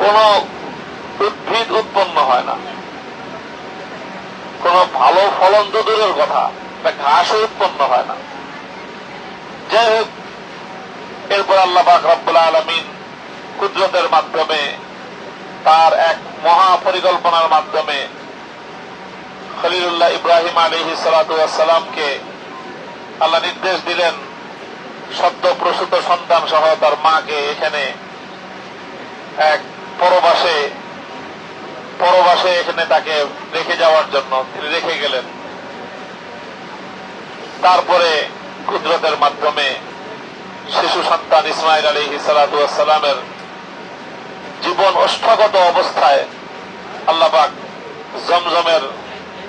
কোনো উদ্ভিদ উৎপন্ন হয় না, কোনো ভালো ফলন তো দূরের কথা, ঘাসও উৎপন্ন হয় না। যাই হোক, এরপর আল্লাহ পাক রব্বুল আলামিন কুদরতের মাধ্যমে, তার এক মহা পরিকল্পনার মাধ্যমে খলিলুল্লাহ ইব্রাহিম আলাইহিস সালাতু ওয়াস সালামকে আল্লাহ নির্দেশ দিলেন সদ্য প্রসূত সন্তান সহ তার মাকে এখানে এক পরবাসে এখানে তাকে রেখে যাওয়ার জন্য তিনি রেখে গেলেন। তারপরে কুদরতের মাধ্যমে শিশু সন্তান ইসমাইল আলাইহিস সালাতু ওয়াস সালামের জীবন ওষ্ঠাগত অবস্থায় আল্লাহ পাক জমজমের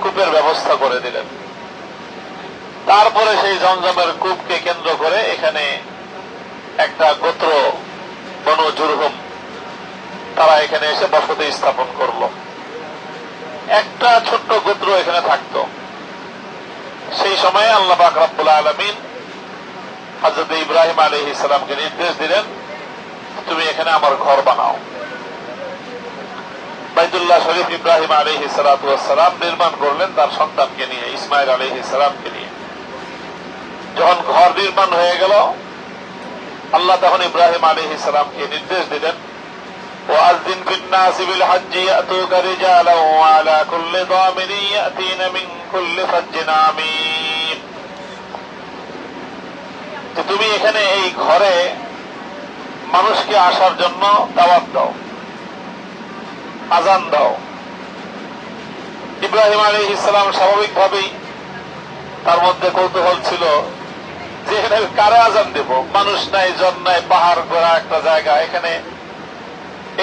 কূপের ব্যবস্থা করে দিলেন। তারপরে সেই জমজমের কূপকে কেন্দ্র করে এখানে একটা গোত্র বনু জুরহুম, তারা এখানে এসে বসতি স্থাপন করলো। একটা ছোট্ট গোত্র এখানে থাকতো। সেই সময়ে আল্লাহ পাক রব্বুল আলামিন হযরত ইব্রাহিম আলাইহিস সালামকে নির্দেশ দিলেন, তুমি এখানে আমার ঘর বানাও। বাইতুল্লাহ শরীফ ইব্রাহিম আলাইহিস সালাতু ওয়াস সালাম নির্মাণ করলেন তার সন্তানকে নিয়ে, ইসমাইল আলাইহিস সালামকে নিয়ে। যখন ঘর নির্মাণ হয়ে গেল, আল্লাহ তখন ইব্রাহিম আলাইহিস সালামকে নির্দেশ দিলেন, وأذن في الناس بالحج يأتوك رجالا وعلى كل ضامر يأتين من كل فج عميق। তুমি এখানে এই ঘরে মানুষকে আসার জন্য দাওয়াত দাও, আজান দাও। ইব্রাহিম আলাইহিস সালাম স্বাভাবিকভাবেই তার মধ্যে কৌতূহল ছিল যে এখানে কারে আজান দেব, মানুষ নাই, জন নাই, পাহাড় ঘোরা একটা জায়গা, এখানে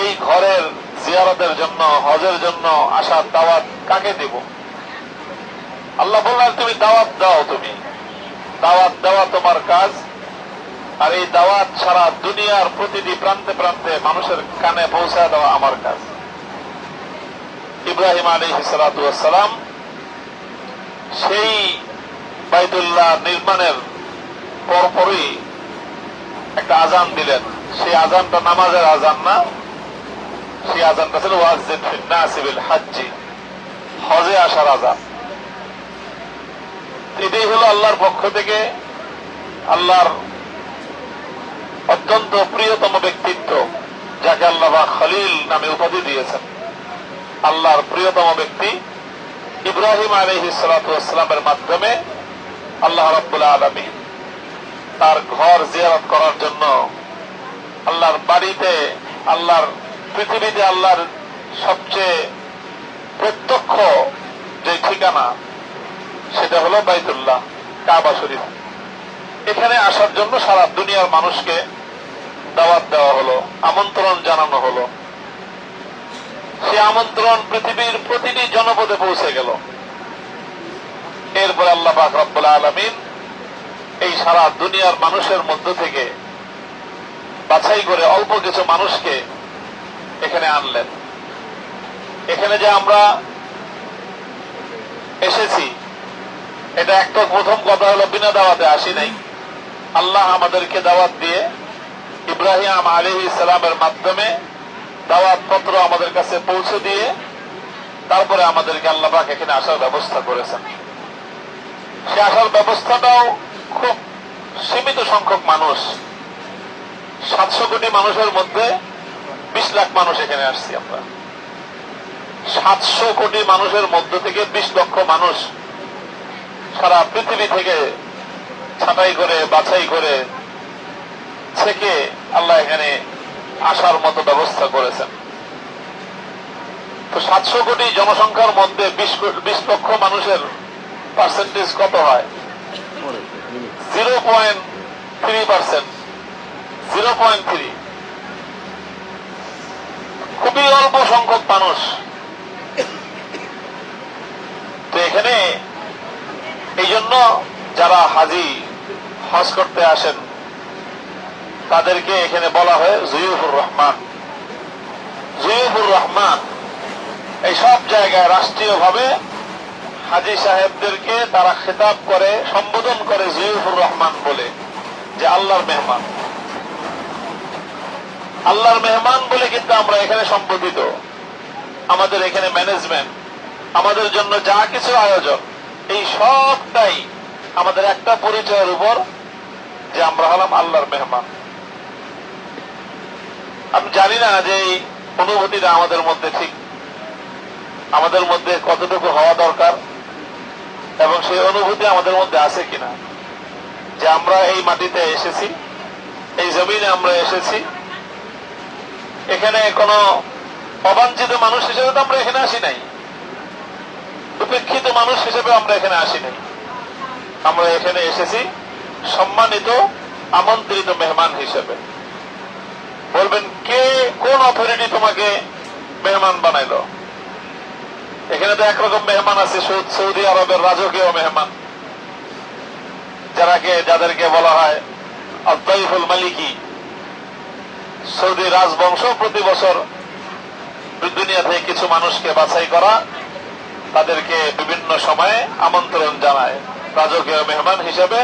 এই ঘরের জিয়ারতের জন্য, হজের জন্য আসার দাওয়াত কাকে দেব? আল্লাহ বললেন, তুমি দাওয়াত দাও, তুমি দাওয়াত দেওয়া তোমার কাজ, আর এই দাওয়াত সারা দুনিয়ার প্রতিটি প্রান্তে প্রান্তে মানুষের কানে পৌঁছায় দেওয়া আমার কাজ। ইব্রাহিম আলাইহিস সালাতু ওয়াস সালাম সেই বাইতুল্লাহ নির্মাণের পরপরই একটা আজান দিলেন। সেই আজানটা নামাজের আজান না, সেই আজানটা ছিল ওয়াজ্জিন ফিন নাসি বিল হাজ্জি, হজে আসার আজান। এটাই হলো আল্লাহর পক্ষ থেকে আল্লাহর অত্যন্ত প্রিয়তম ব্যক্তিত্ব, যাকে আল্লাহ খলিল নামে উপাধি দিয়েছেন। আল্লাহর প্রিয়তম ব্যক্তি ইব্রাহিম আলাইহিস সালাতু ওয়াস সালামের মাধ্যমে আল্লাহ রাব্বুল আলামিন তার ঘর জিয়ারত করার জন্য আল্লাহর বাড়িতে, আল্লাহর পৃথিবীতে আল্লাহর সবচেয়ে প্রত্যক্ষ যে ঠিকানা, সেটা হলো বাইতুল্লাহ, কাবা শরীফ। এখানে আসার জন্য সারা দুনিয়ার মানুষকে দাওয়াত দেওয়া হলো, আমন্ত্রণ জানানো হলো। সে আমন্ত্রণ পৃথিবীর প্রতিটি জনপদে পৌঁছে গেল। এরপরে আল্লাহ পাক রব্বুল আলামিন এই সারা দুনিয়ার মানুষের মধ্য থেকে বাছাই করে অল্প কিছু মানুষকে এখানে আনলেন। এখানে যে আমরা এসেছি, এটা একটা প্রথম কথা হলো বিনা দাওয়াতে আসি নাই। আল্লাহ আমাদেরকে দাওয়াত দিয়ে ইব্রাহিম আলাইহিস সালামের মাধ্যমে দাওয়াত পত্র আমাদের কাছে পৌঁছে দিয়ে তারপরে আমাদেরকে আল্লাহ পাক এখানে আসার ব্যবস্থা করেছেন। সে আসার ব্যবস্থাটাও খুব সীমিত সংখ্যক মানুষ, 700 কোটি মানুষের মধ্যে 20 লাখ মানুষ এখানে আসছি আমরা। 700 কোটি মানুষের মধ্য থেকে 20 লক্ষ মানুষ সারা পৃথিবী থেকে ছাঁটাই করে, বাছাই করে থেকে আল্লাহ এখানে আসার মতো ব্যবস্থা করেছেন। তো 700 কোটি জনসংখ্যার মধ্যে 20 লক্ষ মানুষের পার্সেন্টেজ কত হয়? 0.3%, 0.3। খুবই অল্প সংখ্যক মানুষ। তো এখানে এই জন্য যারা হাজি হজ করতে আসেন তাদেরকে এখানে বলা হয় জুয়ুফুর রহমান। জুয়ুফুর রহমান এই সব জায়গায় রাষ্ট্রীয়ভাবে হাজি সাহেবদেরকে তারা খেতাব করে, সম্বোধন করে জুয়ুফুর রহমান বলে, যে আল্লাহর মেহমান। আল্লাহর মেহমান বলে কিন্তু আমরা এখানে সম্বোধিত, আমাদের এখানে ম্যানেজমেন্ট, আমাদের জন্য যা কিছু আয়োজন, এই সবটাই আমাদের একটা পরিচয়ের উপর যে আমরা হলাম আল্লাহর মেহমান। আমি জানি না যে এই অনুভূতিটা আমাদের মধ্যে ঠিক আমাদের মধ্যে কতটুকু হওয়া দরকার এবং সেই অনুভূতি আমাদের মধ্যে আছে কিনা, যে আমরা এই মাটিতে এসেছি, এই জমিনে আমরা এসেছি, এখানে কোন অবাঞ্ছিত মানুষ হিসেবে তো আমরা এখানে আসি নাই, উপেক্ষিত মানুষ হিসেবে আমরা এখানে আসি নাই, আমরা এখানে এসেছি সম্মানিত আমন্ত্রিত মেহমান হিসেবে। বলবেন কে, কোন অথরিটি তোমাকে মেহমান বানাইলো? এখানে তো একরকম মেহমান আছে, সৌদি আরবের রাজকীয় মেহমান, যাদেরকে বলা হয় আদ-দাইফুল মালিকি। সৌদি রাজবংশ প্রতি বছর দুনিয়া থেকে কিছু মানুষকে বাছাই করা, তাদেরকে বিভিন্ন সময়ে আমন্ত্রণ জানায় রাজকীয় মেহমান হিসেবে,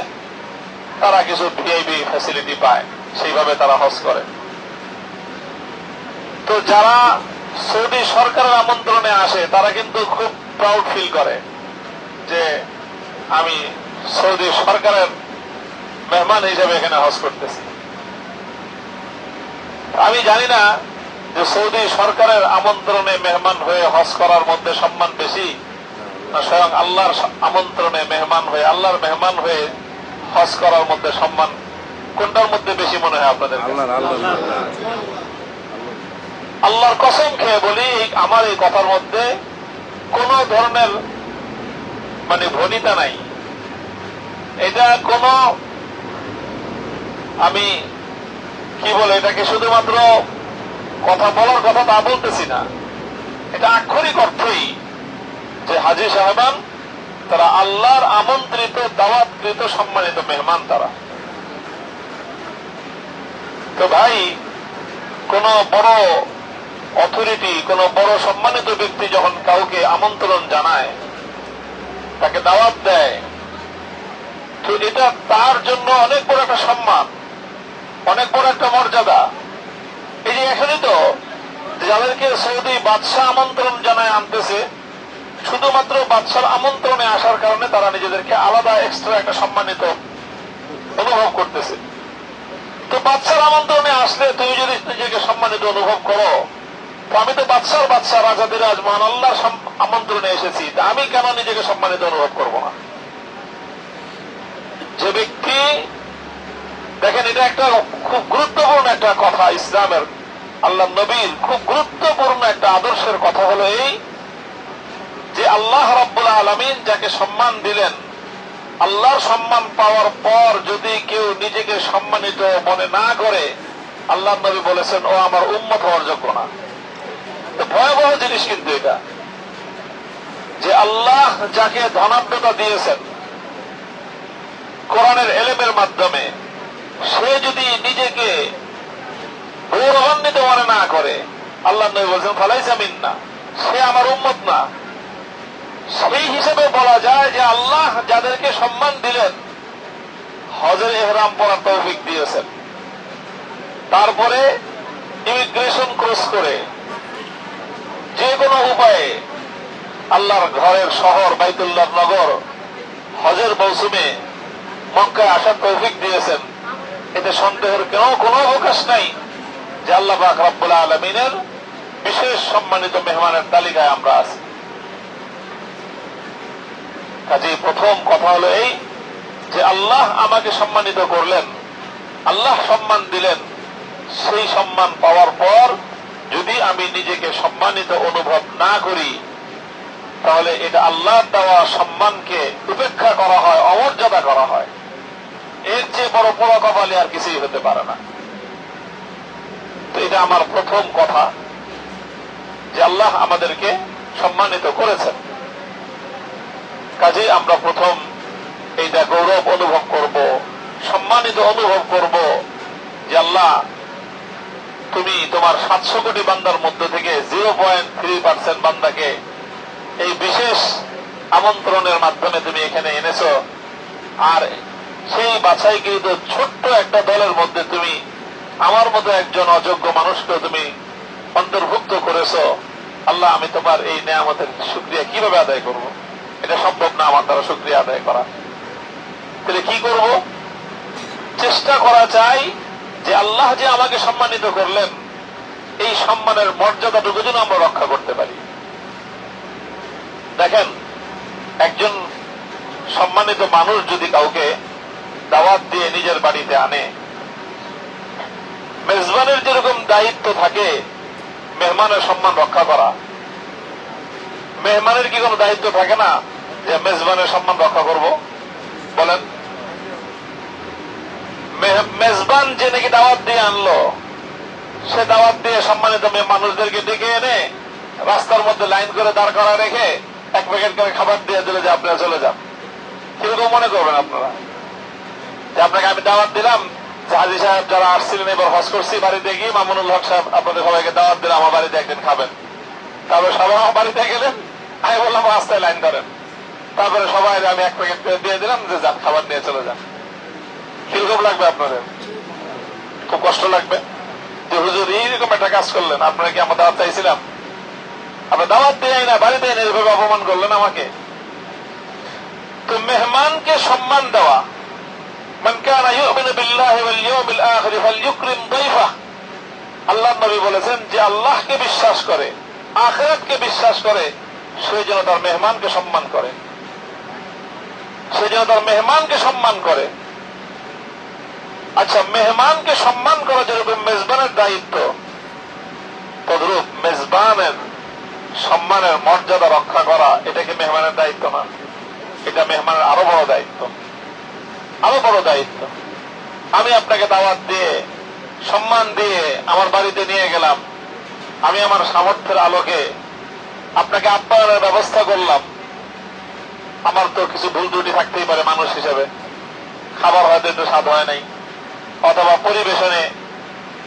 তারা কিছু ভিআইপি ফ্যাসিলিটি পায়, সেইভাবে তারা হজ করে। তো যারা সৌদি সরকারের আমন্ত্রণে আসে তারা কিন্তু খুব প্রাউড ফিল করে যে আমি সৌদি সরকারের মেহমান হিসেবে এখানে হজ করতেছি। আমি জানি না যে সৌদি সরকারের আমন্ত্রণে মেহমান হয়ে হজ করার মধ্যে সম্মান বেশি, না স্বয়ং আল্লাহর আমন্ত্রণে মেহমান হয়ে, আল্লাহর মেহমান হয়ে হজ করার মধ্যে সম্মান, কোনটার মধ্যে বেশি মনে হয় আপনাদের? আল্লাহর কসম খেয়ে বলি, আমার এই কথার মধ্যে কোন ধরনের ভনিতা নাই। এটা কোন, আমি কি বলে এটাকে শুধুমাত্র কথা বলার কথা তা বলতেছি না, এটা আক্ষরিক অর্থেই যে হাজী সাহেবান তারা আল্লাহর আমন্ত্রিত, দাওয়াতকৃত, সম্মানিত মেহমান তারা। তো ভাই, কোন বড় অথরিটি, কোন বড় সম্মানিত ব্যক্তি যখন কাউকে আমন্ত্রণ জানায়, তাকে দাওয়াত দেয়, তো এটা তার জন্য অনেক বড় একটা সম্মান, অনেক বড় একটা মর্যাদা। এই যে এখনই তো যাদেরকে সৌদি বাদশাহ আমন্ত্রণ জানায় আনতেছে, শুধুমাত্র বাদশার আমন্ত্রণে আসার কারণে তারা নিজেদেরকে আলাদা এক্সট্রা একটা সম্মানিত অনুভব করতেছে। তো বাদশার আমন্ত্রণে আসলে তুমি যদি নিজেকে সম্মানিত অনুভব করো, তো আমি তো বাদশার বাদশাহ, রাজাদিরাজ, মহান আল্লাহর আমন্ত্রণে এসেছি, তা আমি কেন নিজেকে সম্মানিত অনুভব করব না? যে ব্যক্তি, দেখেন এটা একটা খুব গুরুত্বপূর্ণ একটা কথা, ইসলামের আল্লাহ নবীর খুব গুরুত্বপূর্ণ একটা আদর্শের কথা হলো এই যে আল্লাহ রাব্বুল আলামিন যাকে সম্মান দিলেন, আল্লাহর সম্মান পাওয়ার পর যদি কেউ নিজেকে সম্মানিত মনে না করে, আল্লাহ নবী বলেছেন ও আমার উম্মত হওয়ার যোগ্য না। ভয়াবহ জিনিস কিন্তু এটা, যে আল্লাহ যাকে ধনাঢ্যতা দিয়েছেন কোরআনের এলেমের মাধ্যমে, সে যদি নিজেকে গৌরবান্বিত মনে না করে, আল্লাহ নবী বলছেন ফালাইসা মিন্না, সে আমার উম্মত না। সেই হিসেবে বলা যায় যে আল্লাহ যাদেরকে সম্মান দিলেন, হজের ইহরাম পরার তৌফিক দিয়েছেন, তারপরে ইমিগ্রেশন ক্রস করে যে কোনো উপায়ে আল্লাহর ঘরের শহর বাইতুল্লাহ নগর হজের মৌসুমে মক্কায় আসার তৌফিক দিয়েছেন, এতে সন্দেহের কোনো অবকাশ নাই যে আল্লাহ পাক রব্বুল আলামিনের বিশেষ সম্মানিত মেহমানের তালিকায় আমরা আছি। কাজেই প্রথম কথা হলো এই যে আল্লাহ আমাকে সম্মানিত করলেন, আল্লাহ সম্মান দিলেন, সেই সম্মান পাওয়ার পর যদি আমি নিজেকে সম্মানিত অনুভব না করি, তাহলে এটা আল্লাহর দেওয়া সম্মানকে উপেক্ষা করা হয়, অমর্যাদা করা হয়। এর চেয়ে বড় কপালে আর কিছুই হতে পারে না। তো এটা আমার প্রথম কথা, যে আল্লাহ আমাদেরকে সম্মানিত করেছেন। কাজে আমরা প্রথম এইটা গৌরব অনুভব করব, সম্মানিত অনুভব করব যে আল্লাহ তুমি তোমার 700 কোটি বান্দার মধ্য থেকে 0.3% বান্দাকে এই বিশেষ আমন্ত্রণের মাধ্যমে তুমি এখানে এনেছো, আর সেই বাছাইকৃত ছোট্ট একটা দলের মধ্যে তুমি আমার মতো একজন অযোগ্য মানুষকে তুমি অন্তর্ভুক্ত করেছো। আল্লাহ, আমি তোমার এই নেয়ামতের শুকরিয়া কিভাবে আদায় করব? এটা সম্ভব না আমার দ্বারা শুকরিয়া আদায় করা। তাহলে কি করব? চেষ্টা করা চাই যে আল্লাহ যে আমাকে সম্মানিত করলেন, এই সম্মানের মর্যাদাটুকু যেন আমরা রক্ষা করতে পারি। দেখেন, একজন সম্মানিত মানুষ যদি কাউকে দাওয়াত দিয়ে নিজের বাড়িতে আনে, মেজবানের যেরকম দায়িত্ব থাকে মেহমানের সম্মান রক্ষা করা, মেহমানের কি কোনো দায়িত্ব থাকে না যে মেজবানের সম্মান রক্ষা করব? বলেন। মেজবান যে নাকি দাওয়াত দিয়ে আনলো, সে দাওয়াত দিয়ে সম্মানিত মানুষদেরকে ডেকে এনে রাস্তার মধ্যে লাইন করে দাঁড় করা রেখে এক প্যাকেট করে খাবার দিয়ে দিলে যে আপনারা চলে যান, কিরকম মনে করবেন আপনারা? যে আপনাকে আমি দাওয়াত দিলাম যে হাজী সাহেব যারা আসছিলেন এবার হজ করছি, বাড়িতে গিয়ে মামুনুল হক সাহেব আপনাদের সবাইকে দাওয়াত দিলাম আমার বাড়িতে একদিন খাবেন। তারপরে সবাই আমার বাড়িতে গেলেন, আমি বললাম রাস্তায় লাইন ধরেন, তারপরে সবাই আমি এক প্যাকেট দিয়ে দিলাম যে যান খাবার নিয়ে চলে যান। কিরকম লাগবে আপনাদের? খুব কষ্ট লাগবে যে হুজুর এইরকম একটা কাজ করলেন, আপনারা কি আমার দাওয়াত চাইছিলাম? আপনার দাওয়াত দিয়ে না, বাড়িতে এনে এভাবে অপমান করলেন আমাকে। তো মেহমানকে সম্মান দেওয়া, মান কানা ইউমিনু বিল্লাহি ওয়াল ইয়াউমিল আখির ফালইউকরিম দাইফা। আল্লাহর নবী বলেছেন যে আল্লাহকে বিশ্বাস করে, আখিরাতকে বিশ্বাস করে, সে যেন তার মেহমানকে সম্মান করে, সে যেন তার মেহমানকে সম্মান করে। আচ্ছা, মেহমানকে সম্মান করা যেরকম মেজবানের দায়িত্ব, তদ্রূপ মেজবানের সম্মানের মর্যাদা রক্ষা করা এটা কি মেহমানের দায়িত্ব না? এটা মেহমানের আরো বড় দায়িত্ব, আরো বড় দায়িত্ব। আমি আপনাকে দাওয়াত দিয়ে সম্মান দিয়ে আমার বাড়িতে নিয়ে গেলাম, আমি আমার সামর্থ্যের আলোকে আপনাকে আপ্যায়নের ব্যবস্থা করলাম। আমার তো কিছু ভুল ত্রুটি থাকতেই পারে মানুষ হিসেবে, খাবার হয়তো একটু স্বাদ হয় নাই, অথবা পরিবেশনে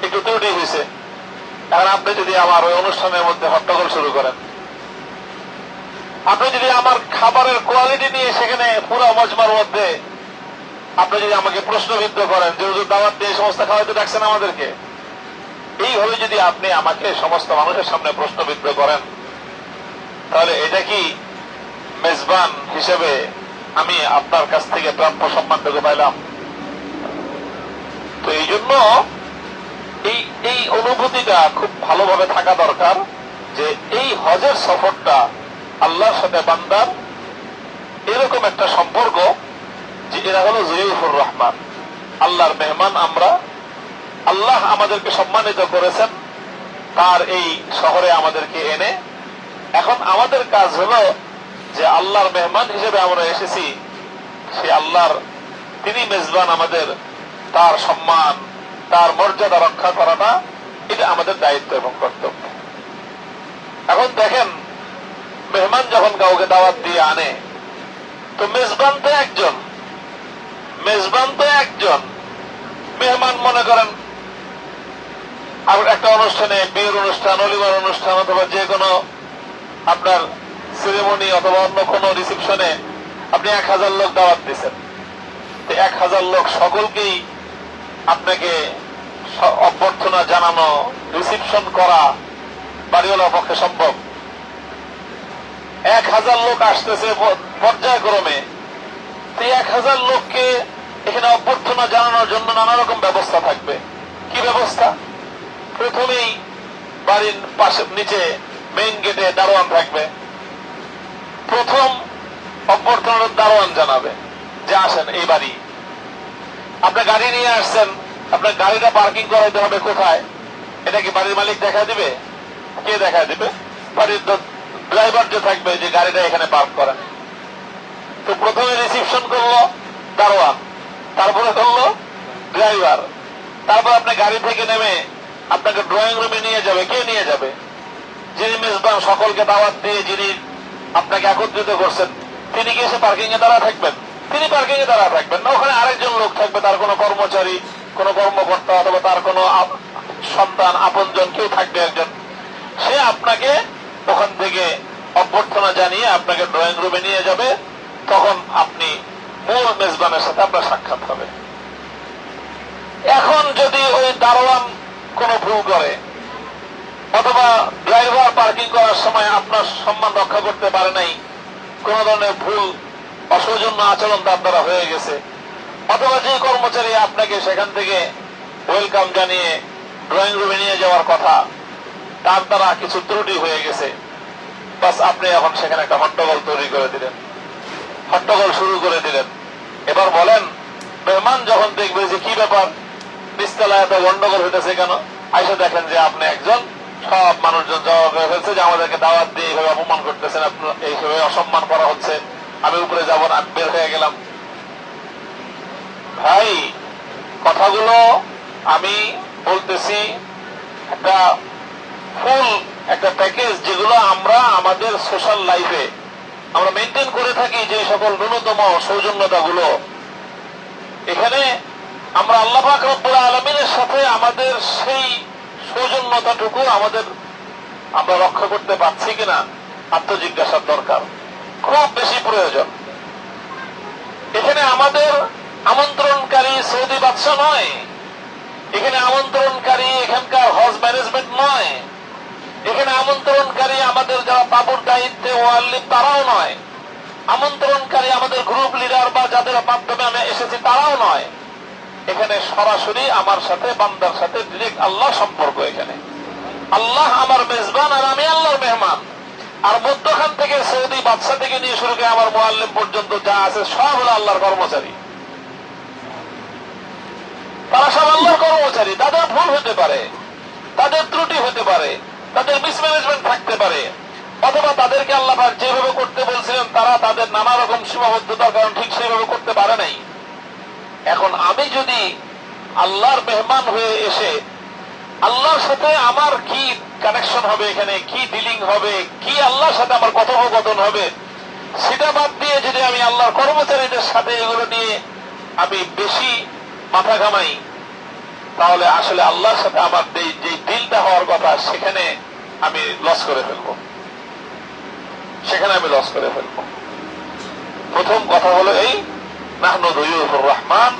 একটু ত্রুটি হয়েছে। এখন আপনি যদি আমার ওই অনুষ্ঠানের মধ্যে হট্টগোল শুরু করেন, আপনি যদি আমার খাবারের কোয়ালিটি নিয়ে সেখানে পুরো মজমার মধ্যে আপনি যদি আমাকে প্রশ্নবিদ্ধ করেন যে হুজুর দাওয়াত দিয়ে সমস্ত খাওয়াইতে ডাকছেন আমাদেরকে, এইভাবে যদি আপনি আমাকে সমস্ত মানুষের সামনে প্রশ্নবিদ্ধ করেন, তাহলে এটা কি মেজবান হিসেবে আমি আপনার কাছ থেকে প্রাপ্য সম্মানটুকু পাইলাম? তো এই জন্য এই অনুভূতিটা খুব ভালোভাবে থাকা দরকার যে এই হজের সফরটা আল্লাহর সাথে বান্দার এরকম একটা সম্পর্ক যে এরা হলো জুয়ুফুর রহমান, আল্লাহর মেহমান। আমরা, আল্লাহ আমাদেরকে সম্মানিত করেছেন তার এই শহরে আমাদেরকে এনে, এখন আমাদের কাজ হলো যে আল্লাহর মেহমান হিসেবে আমরা এসেছি, সে আল্লাহর তিনি মেজবান, আমাদের তার সম্মান তার মর্যাদা রক্ষা করাটা এটা আমাদের দায়িত্ব এবং কর্তব্য। এখন দেখেন, মেহমান যখন কাউকে দাওয়াত দিয়ে আনে, তো মেজবান তো একজন, মেজবান তো একজন। মেহমান মনে করেন আর একটা অনুষ্ঠানে, বিয়ের অনুষ্ঠান, অলিমার অনুষ্ঠান, অথবা যে কোনো আপনার সেরেমনি অথবা অন্য কোনো রিসেপশনে আপনি 1000 লোক দাওয়াত দিচ্ছেন, 1000 লোক সকলকেই আপনাকে অভ্যর্থনা জানানো, রিসিপশন করা বাড়িওয়ালার পক্ষে সম্ভব? 1000 লোক আসতেছে পর্যায়ক্রমে, 1000 লোককে এখানে অভ্যর্থনা জানানোর জন্য নানা রকম ব্যবস্থা থাকবে। কি ব্যবস্থা? প্রথমেই বাড়ির পাশে নিচে মেইন গেটে দারোয়ান থাকবে, প্রথম অভ্যর্থনার দারোয়ান জানাবে যে আসেন এই বাড়ি, আপনার গাড়ি নিয়ে আসছেন, আপনার গাড়িটা পার্কিং করাইতে হবে কোথায়? এটা কি বাড়ির মালিক দেখা দিবে? কে দেখা দিবে? বাড়ির ড্রাইভার যে থাকবে যে গাড়িটা এখানে পার্ক করেন। তো প্রথমে রিসিপশন করলো দারোয়ান, তারপরে করলো ড্রাইভার, তারপর আপনি গাড়ি থেকে নেমে আপনাকে ড্রয়িং রুমে নিয়ে যাবে। কে নিয়ে যাবে? যিনি মেজবান, সকলকে দাওয়াত দিয়ে যিনি আপনাকে একত্রিত করছেন, তিনি কি এসে পার্কিং এ দাঁড়া থাকবেন? তিনি পার্কিং এ দাঁড়া থাকবেন না, ওখানে আরেকজন লোক থাকবে, তার কোনো কর্মচারী, কোনো কর্মকর্তা অথবা তার কোনো সন্তান, আপনজন কেউ থাকবে একজন, সে আপনাকে ওখান থেকে অভ্যর্থনা জানিয়ে আপনাকে ড্রয়িং রুমে নিয়ে যাবে। তখন আপনি মূল মেজবানের সাথে আপনার সাক্ষাৎ হবে। এখন যদি ওই দারোয়ান কোনো ভুল করে, অথবা ড্রাইভার পার্কিং করার সময় আপনার সম্মান রক্ষা করতে পারে নাই, কোন ধরনের ভুল অসৌজন্য আচরণ তার দ্বারা হয়ে গেছে, অথবা যে কর্মচারী আপনাকে সেখান থেকে ওয়েলকাম জানিয়ে ড্রয়িং রুমে নিয়ে যাওয়ার কথা, তার দ্বারা কিছু ত্রুটি হয়ে গেছে, বাস আপনি এখন সেখানে একটা হট্টগোল তৈরি করে দিলেন, হট্টগোল শুরু করে দিলেন। এবার বলেন, মেহমান যখন দেখবে যে কি ব্যাপার, নিচতলায় এত গন্ডগোল হইতেছে কেন, আইসা দেখেন যে আপনি একজন, সব মানুষজন জবাব হয়ে ফেলছে যে আমাদেরকে দাওয়াত দিয়ে এইভাবে অপমান করতেছেন, আপনার এইভাবে অসম্মান করা হচ্ছে, আমি উপরে যাব না, আমি বের হয়ে গেলাম। ভাই, কথাগুলো আমি বলতেছি একটা ফুল একটা প্যাকেজ, যেগুলো আমরা আমাদের সোশ্যাল লাইফে আমরা মেনটেন করে থাকি, যে সকল ন্যূনতম সৌজন্যতা গুলো, এখানে আমরা আল্লাহ পাক রব্বুল আলামিনের সাথে আমাদের সেই সৌজন্যতাটুকু আমরা রক্ষা করতে পারছি কিনা আত্মজিজ্ঞাসার দরকার, খুব বেশি প্রয়োজন। এখানে আমাদের আমন্ত্রণকারী সৌদি বাদশা নয়, এখানে আমন্ত্রণকারী এখানকার হজ ম্যানেজমেন্ট নয়, এখানে আমন্ত্রণকারী আমাদের যারা বাবুর দায়িত্বে ওয়াল্লিম তারাও নয়, আমন্ত্রণকারী আমাদের গ্রুপ লিডার বা যাদের মাধ্যমে আমি এসেছি তারাও নয়। এখানে সরাসরি আমার সাথে, বান্দার সাথে ডিরেক্ট আল্লাহ সম্পর্ক। এখানে আল্লাহ আমার মেজবান আর আমি আল্লাহর মেহমান। আর মধ্যখান থেকে সৌদি বাদশা থেকে নিয়ে শুরু করে আমার মুআল্লিম পর্যন্ত যা আছে সব হলো আল্লাহর কর্মচারী। তারা সব আল্লাহর কর্মচারী। তাদের ভুল হতে পারে, তাদের ত্রুটি হতে পারে, তাদের মিসম্যানেজমেন্ট থাকতে পারে, অথবা তাদেরকে আল্লাহ পাক যেভাবে করতে বলছিলেন তারা তাদের নানা রকম সীমাবদ্ধতার কারণ ঠিক সেভাবে করতে পারে নাই। এখন আমি যদি আল্লাহর মেহমান হয়ে এসে আল্লাহর সাথে আমার কি কানেকশন হবে, এখানে কি ডিলিং হবে, কি আল্লাহর সাথে আমার কথোপকথন হবে, সেটা বাদ দিয়ে যদি আমি আল্লাহর কর্মচারীদের সাথে এগুলো নিয়ে আমি বেশি মাথা ঘামাই, তাহলে আসলে আল্লাহর সাথে আমার যে ডিলটা হওয়ার কথা সেখানে আমি লস করে ফেলবো, সেখানে আমি লস করে ফেলবো। প্রথম কথা হলো এই, নাহনু দুয়ুফুর রহমান,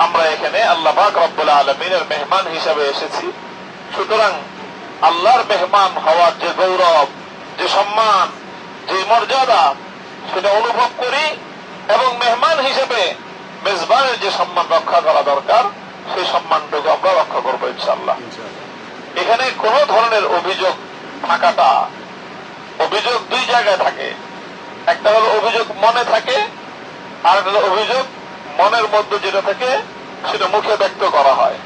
আমরা এখানে আল্লাহ পাক রব্বুল আলামিনের মেহমান হিসাবে এসেছি। সুতরাং আল্লাহর মেহমান হওয়ার যে গৌরব, যে সম্মান, যে মর্যাদা, সেটা অনুভব করি এবং মেহমান হিসেবে মেজবানের যে সম্মান রক্ষা করা দরকার সেই সম্মানটুকু আমরা রক্ষা করবো ইনশাআল্লাহ। এখানে কোন ধরনের অভিযোগ থাকাটা, অভিযোগ দুই জায়গায় থাকে, একটা হলো অভিযোগ মনে থাকে, আর একটা হলো অভিযোগ মনের মধ্যে যেটা থাকে সেটা মুখে ব্যক্ত করা হয়।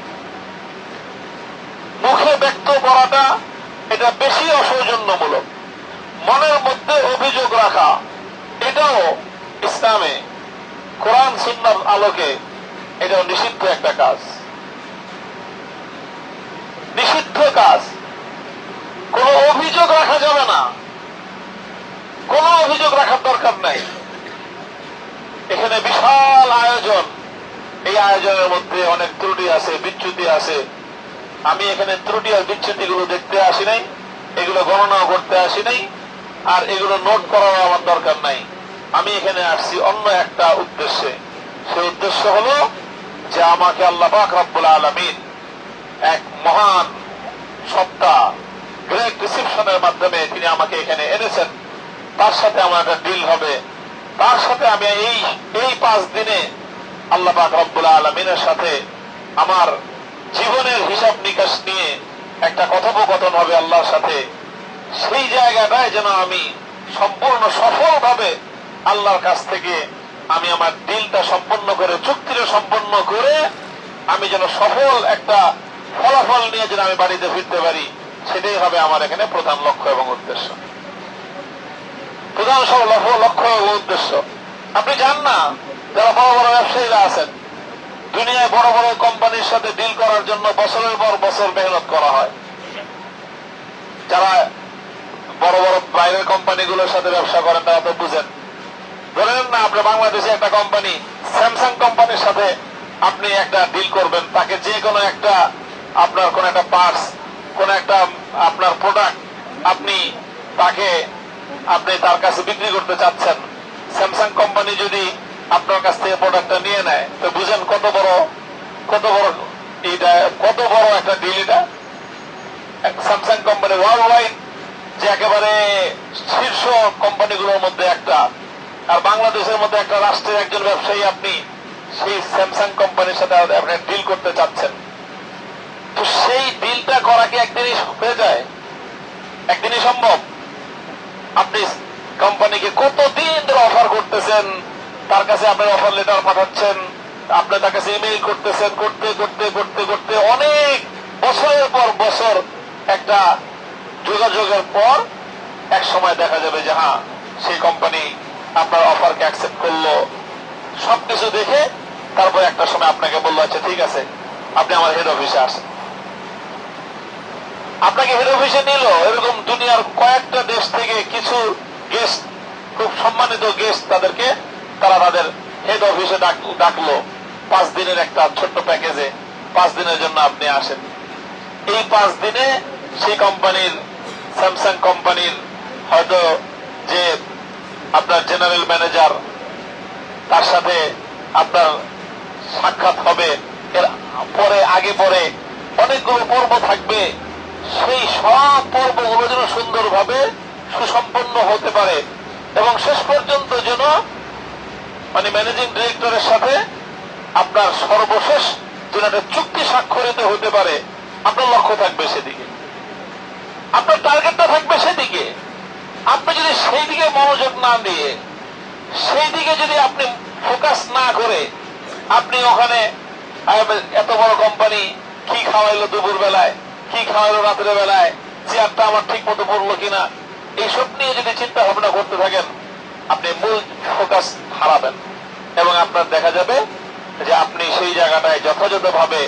মুখে ব্যক্ত করাটা এটা বেশি অসৌজন্যমূলক। মনের মধ্যে অভিযোগ রাখা এটাও ইসলামে কোরআন সুন্নাহর আলোকে এটাও নিষিদ্ধ একটা কাজ, নিষিদ্ধ কাজ। কোন অভিযোগ রাখা যাবে না, কোন অভিযোগ রাখার দরকার নাই। এখানে বিশাল আয়োজন, এই আয়োজনের মধ্যে অনেক ত্রুটি আছে, বিচ্যুতি আছে। আমি এখানে ত্রুটি আর বিচ্যুতি গুলো দেখতে আসি নাই, এগুলো গণনা করতে আসি নাই, আর এগুলো নোট করার আমার দরকার নাই। আমি এখানে আসছি অন্য একটা উদ্দেশ্যে। সেই উদ্দেশ্য হলো যে আমাকে আল্লাহ পাক রব্বুল আলামিন এক মহান সত্তা, গ্রেট রিসিপশনের মাধ্যমে তিনি আমাকে এখানে এনেছেন। তার সাথে আমার একটা ডিল হবে, তার সাথে আমি এই 5 দিনে আল্লাহ পাক রব্বুল আলামিনের সাথে আমার জীবনের হিসাব নিকাশ নিয়ে একটা কথোপকথন হবে আল্লাহর সাথে। সেই জায়গাটায় যেন আমি সম্পূর্ণ সফলভাবে আল্লাহর কাছ থেকে আমি আমার ডিলটা সম্পন্ন করে, চুক্তিটা সম্পন্ন করে আমি যেন সফল একটা ফলাফল নিয়ে যেন আমি বাড়িতে ফিরতে পারি, সেটাই হবে আমার এখানে প্রধান লক্ষ্য এবং উদ্দেশ্য। প্রধান লক্ষ্য এবং উদ্দেশ্য। আপনি জান না, যারা বড় বড় ব্যবসায়ীরা আছেন, দুনিয়ায় বড় বড় কোম্পানির সাথে ডিল করার জন্য বছরের পর বছর মেহনত করা হয়। যারা বড় বড় বাইরের কোম্পানিগুলোর সাথে ব্যবসা করেন তারা তো বুঝেন। ধরে নেন না, আপনার বাংলাদেশে একটা কোম্পানি স্যামসাং কোম্পানির সাথে আপনি একটা ডিল করবেন, তাকে যে কোনো একটা আপনার কোন একটা পার্টস, কোন একটা আপনার প্রোডাক্ট আপনি তার কাছে বিক্রি করতে চাচ্ছেন। স্যামসাং কোম্পানি যদি আপনার কাছ থেকে প্রোডাক্টটা নিয়ে নেয়, তো বুঝেন কত বড় একটা ডিল এটা। স্যামসাং কোম্পানি ওয়ার্ল্ড ওয়াইড যে একেবারে শীর্ষ কোম্পানিগুলোর মধ্যে একটা, আর বাংলাদেশের মধ্যে একটা রাষ্ট্রের একজন ব্যবসায়ী, আপনি সেই স্যামসাং কোম্পানির সাথে আপনি ডিল করতে চাচ্ছেন, তো সেই ডিলটা করা কি একদিনই হয়ে যায়? একদিনই সম্ভব? আপনি কোম্পানিকে কতদিন ধরে অফার করতেছেন, তার কাছে আপনার অফার লেটার পাঠাচ্ছেন, আপনি তার কাছে ইমেইল করতেছেন, করতে করতে করতে করতে অনেক বছরের পর বছর একটা যোগাযোগের পর এক সময় দেখা যাবে যে হ্যাঁ, সেই কোম্পানি আপনার অফারকে অ্যাকসেপ্ট করলো, সবকিছু দেখে তারপর একটা সময় আপনাকে বললো আচ্ছা ঠিক আছে, আপনি আমার হেড অফিসে আসেন। আপনাকে হেড অফিসে নিল, এরকম দুনিয়ার কয়েকটা দেশ থেকে কিছু গেস্ট, খুব সম্মানিত গেস্ট, তাদেরকে তারা তাদের হেড অফিসে ডাকলো 5 দিনের একটা ছোট্ট প্যাকেজে। 5 দিনের জন্য আপনি আসেন। এই 5 দিনে সেই কোম্পানির, স্যামসাং কোম্পানির হয়তো যে আপনার জেনারেল ম্যানেজার, তার সাথে আপনার সাক্ষাৎ হবে। এর পরে আগে পরে অনেকগুলো পর্ব থাকবে, সেই সব পর্বগুলো যেন সুন্দরভাবে সুসম্পন্ন হতে পারে এবং শেষ পর্যন্ত যেন মানে ম্যানেজিং ডিরেক্টরের সাথে আপনার সর্বশেষ যেন একটা চুক্তি স্বাক্ষরিত হতে পারে। আপনার লক্ষ্য থাকবে সেদিকে, আপনার টার্গেটটা থাকবে সেদিকে। আপনি যদি সেই দিকে মনোযোগ না দিয়ে, সেই দিকে যদি আপনি ফোকাস না করে, আপনি ওখানে এত বড় কোম্পানি কি খাওয়াইলো দুপুর বেলায়, কি খাওয়াইলো রাতের বেলায়, চেয়ারটা আমার ঠিক মতো পড়লো কিনা, এইসব নিয়ে যদি চিন্তা ভাবনা করতে থাকেন, আপনি মূল ফোকাস হারাবেন এবং আপনার দেখা যাবে যে আপনি সেই জায়গাটায় যথাযথভাবে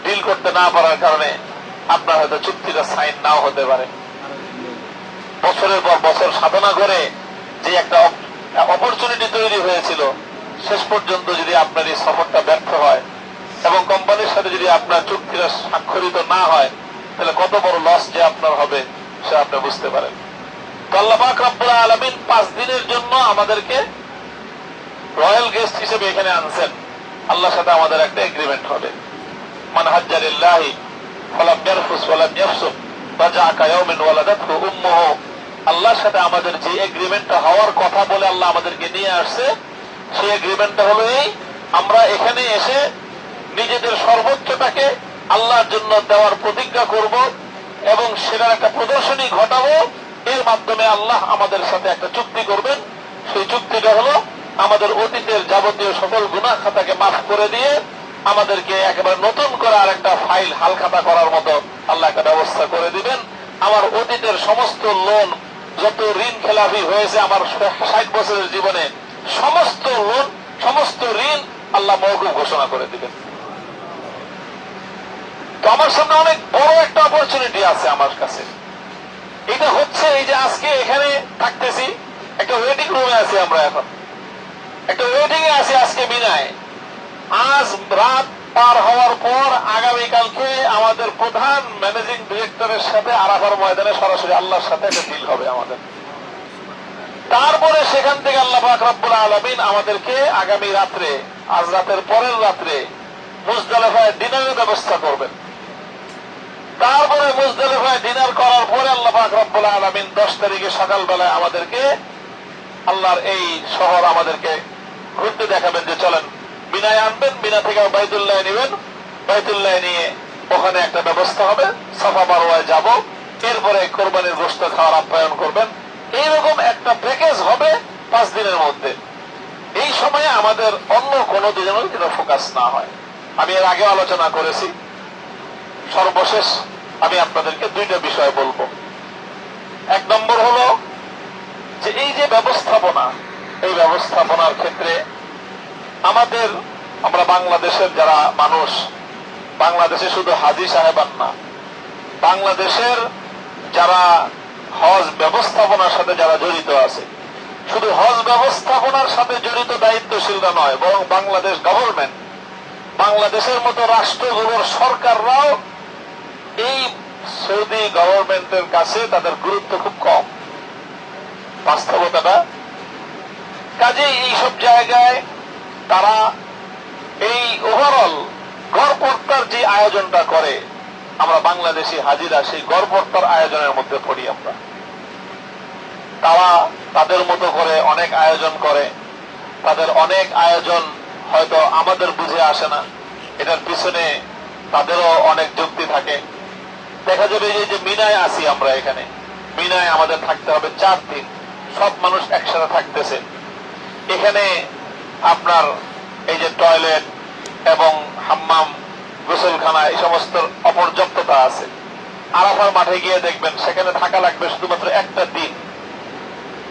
ডিল করতে না পারার কারণে আপনার হয়তো চুক্তিটা সাইন নাও হতে পারে। বছরের পর বছর সাধনা করে যে একটা অপরচুনিটি তৈরি হয়েছিল, শেষ পর্যন্ত যদি আপনার এই সফরটা ব্যর্থ হয় এবং কোম্পানির সাথে যদি আপনার চুক্তিটা স্বাক্ষরিত না হয়, তাহলে কত বড় লস যে আপনার হবে সে আপনি বুঝতে পারেন। তো আল্লাহ পাক রব্বুল আলামিন 5 দিনের জন্য আমাদেরকে রয়্যাল গেস্ট হিসেবে এখানে আনছেন। আল্লাহর সাথে আমাদের একটা এগ্রিমেন্ট হবে, মান হাজ্জা লিল্লাহি ফালাম ইয়ারফুস ওয়ালাম ইয়াফসুক রাজা'a কায়াউমিন ওয়ালাদাতহু উম্মুহু। আল্লাহর সাথে আমাদের যে এগ্রিমেন্টটা হওয়ার কথা বলে আল্লাহ আমাদেরকে নিয়ে আসছে, সেই এগ্রিমেন্টটা হলো এই, আমরা এখানে এসে নিজেদের সর্বোচ্চটাকে আল্লাহর জন্য দেওয়ার প্রতিজ্ঞা করব এবং সেটার একটা প্রদর্শনী ঘটাবো। এর মাধ্যমে আল্লাহ আমাদের সাথে একটা চুক্তি করবেন। সেই চুক্তিটা হলো আমাদের অতীতের যাবতীয় সকল গুনাহ খাতাকে মাফ করে দিয়ে আমাদেরকে একেবারে নতুন করে আর একটা ফাইল হালখাতা করার মতো আল্লাহ একটা ব্যবস্থা করে দিবেন। আমার অতীতের সমস্ত লোন, যত ঋণ খেলাপি হয়েছে আমার 60 বছরের জীবনে, সমস্ত লোন, সমস্ত ঋণ আল্লাহ মওকুফ ঘোষণা করে দিবেন। তো আমার সামনে অনেক বড় একটা অপরচুনিটি আছে আমার কাছে। এটা হচ্ছে এই যে আজকে এখানে থাকতেছি, একটা ওয়েটিং রুমে আছি, আমরা এখন একটা ওয়েটিং এ আছি আজকে মিনায়। আজ রাত পার হওয়ার পর আগামীকালকে আমাদের প্রধান ম্যানেজিং ডিরেক্টরের সাথে আরাফার ময়দানে সরাসরি আল্লাহর সাথে একটা ডিল হবে আমাদের। তারপরে সেখান থেকে আল্লাহ পাক রব্বুল আলামিন আমাদেরকে আগামী রাত্রে, আজ রাতের পরের রাত্রে মুজদালিফায় ডিনারের ব্যবস্থা করবেন। তারপরে মুজদালিফায় ডিনার করার পরে আল্লাহ পাক রব্বুল আলামিন 10 তারিখে সকালবেলায় আমাদেরকে আল্লাহর এই শহর আমাদেরকে ঘুরতে দেখাবেন যে চলেন মিনায় আনবেন, মিনা থেকে বাইতুল্লাহ নেবেন, বাইতুল্লাহ নিয়ে ওখানে একটা ব্যবস্থা হবে, সাফা মারওয়ায় যাব, এরপরে কোরবানির গোশত খাওয়ার আপ্যায়ন করবেন। এইরকম একটা প্যাকেজ হবে 5 দিনের মধ্যে। এই সময়ে আমাদের অন্য কোনো দিনের যেন ফোকাস না হয়। আমি এর আগে আলোচনা করেছি। সর্বশেষ আমি আপনাদেরকে 2টা বিষয় বলবো। 1 নম্বর হলো যে এই যে ব্যবস্থাপনা, এই ব্যবস্থাপনার ক্ষেত্রে আমরা বাংলাদেশের যারা মানুষ, বাংলাদেশে শুধু হাজী সাহেবান না, বাংলাদেশের যারা হজ ব্যবস্থাপনার সাথে যারা জড়িত আছে, শুধু হজ ব্যবস্থাপনার সাথে জড়িত দায়িত্বশীলরা নয়, বরং বাংলাদেশ গভর্নমেন্ট, বাংলাদেশের মতো রাষ্ট্রগুলোর সরকাররাও এই সৌদি গভর্নমেন্টের কাছে তাদের গুরুত্ব খুব কম, বাস্তবতাটা। কাজেই এইসব জায়গায় তারা এই ওভারঅল গড়পড়তার যে আয়োজনটা করে, আমরা বাংলাদেশি হাজিরা সেই গড়পড়তার আয়োজনের মধ্যে পড়ি আমরা। তারা তাদের মতো করে অনেক আয়োজন করে, তাদের অনেক আয়োজন হয়তো আমাদের বুঝে আসে না, এটার পিছনে তাদেরও অনেক যুক্তি থাকে। দেখা যাবে যে মিনায় আসি আমরা, এখানে মিনায় আমাদের থাকতে হবে 4 দিন, সব মানুষ একসাথে থাকতেছে। এখানে আপনার এই যে টয়লেট এবং হাম্মাম, গোসলখানা, এই সমস্ত অপর্যাপ্ততা আছে। আরাফার মাঠে গিয়ে দেখবেন সেখানে থাকা লাগবে শুধুমাত্র 1টা দিন,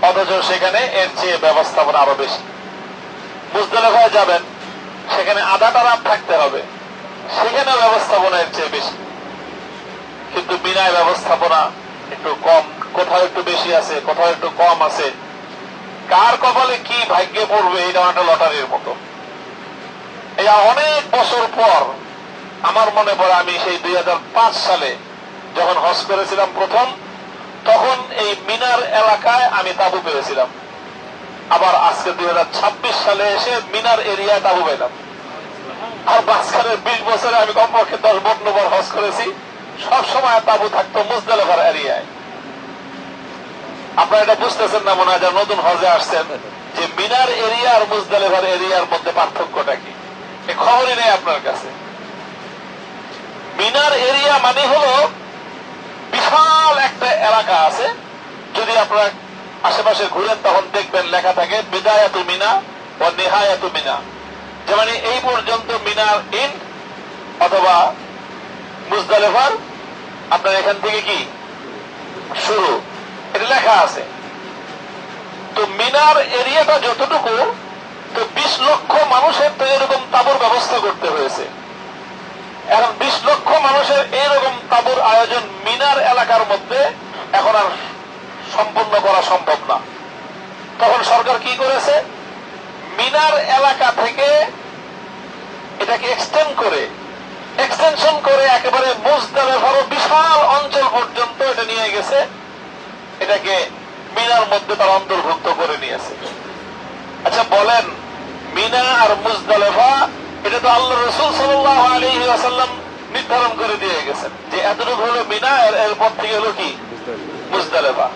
অথচ সেখানে এর চেয়ে ব্যবস্থাপনা আরো বেশি। মুজদালিফায় যাবেন, সেখানে আধাটা রাত থাকতে হবে, সেখানে ব্যবস্থাপনা এর চেয়ে বেশি। কিন্তু মিনায় ব্যবস্থাপনা একটু কম, কোথাও একটু বেশি আছে, কোথাও একটু কম আছে। কার কপালে কি ভাগ্যে পড়বে এটা একটা লটারির মতো। এই অনেক বছর পর আমার মনে পড়ে, আমি সেই 2005 সালে যখন হজ করেছিলাম প্রথম, তখন এই মিনার এলাকায় আমি তাবু পেয়েছিলাম। আবার আজকে 2026 সালে এসে মিনার এরিয়ায় তাবু পেলাম। আর মাঝখানে 20 বছরে আমি কমপক্ষে 10 নম্বর হজ করেছি, সব সময় তাবু থাকতো মুজদালিফার এরিয়ায়। আপনারা এটা বুঝতেছেন না মনে হয়, যারা নতুন হজে আসছেন, যে মিনার এরিয়া আর মুজদালিফার এরিয়ার মধ্যে পার্থক্যটা কি, এ খবরই নেই আপনার কাছে। মিনার এরিয়া মানে হলো বিশাল একটা এলাকা আছে, যদি আপনারা আশেপাশে ঘুরেন তখন দেখবেন লেখা থাকে বিদায়াতু মিনা ও নিহায়াতু মিনা, যে মানে এই পর্যন্ত মিনার ইন অথবা মুজদালিফার আপনার এখান থেকে কি শুরু, এটা লেখা আছে। তো মিনার এরিয়াটা যতটুকু, তো 20 লক্ষ মানুষের তো এরকম তাবুর ব্যবস্থা করতে হয়েছে। এখন 20 লক্ষ মানুষের এইরকম তাবুর আয়োজন মিনার এলাকার মধ্যে এখন আর সম্পূর্ণ করা সম্ভব না। তখন সরকার কি করেছে, মিনার এলাকা থেকে এটাকে এক্সটেনশন করে একেবারে মুজদালিফারও বিশাল অঞ্চল পর্যন্ত এটা নিয়ে গেছে, এটাকে মিনার মধ্যে তার অন্তর্ভুক্ত করে নিয়েছে। আচ্ছা বলেন, মিনা আর মুজদালিফা এটা তো আল্লাহ রাসূল সাল্লাল্লাহু আলাইহি ওয়াসাল্লাম নির্ধারণ করে দিয়ে গেছেন যে এতটুকু হলো মিনা, এরপর থেকে হলো কি মুজদালিফা,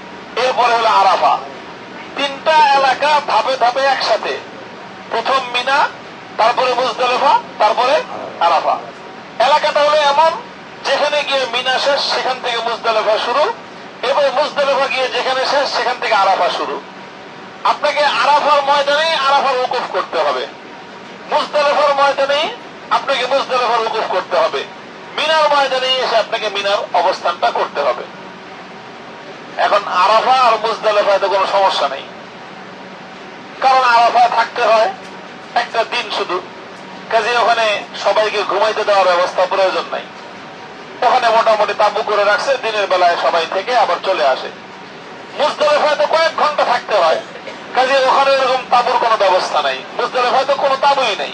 এরপরে হলো আরাফা। 3টা এলাকা ধাপে ধাপে একসাথে, প্রথম মিনা, তারপরে মুজদালিফা, তারপরে আরাফা। এলাকাটা হলো এমন, যেখানে গিয়ে মিনা শেষ সেখান থেকে মুজদালিফা শুরু, এবং মুজদালিফা গিয়ে যেখানে শেষ সেখান থেকে আরাফা শুরু। আপনাকে আরাফার ময়দানে আরাফার ওকুফ করতে হবে, মুজদালিফার ময়দানে আপনাকে মুজদালিফার ওকুফ করতে হবে, মিনার ময়দানে এসে আপনাকে মিনার অবস্থানটা করতে হবে। এখন আরাফা আর মুজদালিফায় তো কোনো সমস্যা নেই, কারণ আরাফায় থাকতে হয় 1টা দিন শুধু, কাজে ওখানে সবাইকে ঘুমাইতে দেওয়ার ব্যবস্থা প্রয়োজন নাই। ওখানে মোটামুটি তাবু করে রাখছে, দিনের বেলায় সবাই থেকে আবার চলে আসে। মুজদালিফায় তো কয়েক ঘন্টা থাকতে হয়, কাজে ওখানে এরকম তাবুর কোনো ব্যবস্থা নাই। মুজদালিফায় তো কোনো তাবুই নেই।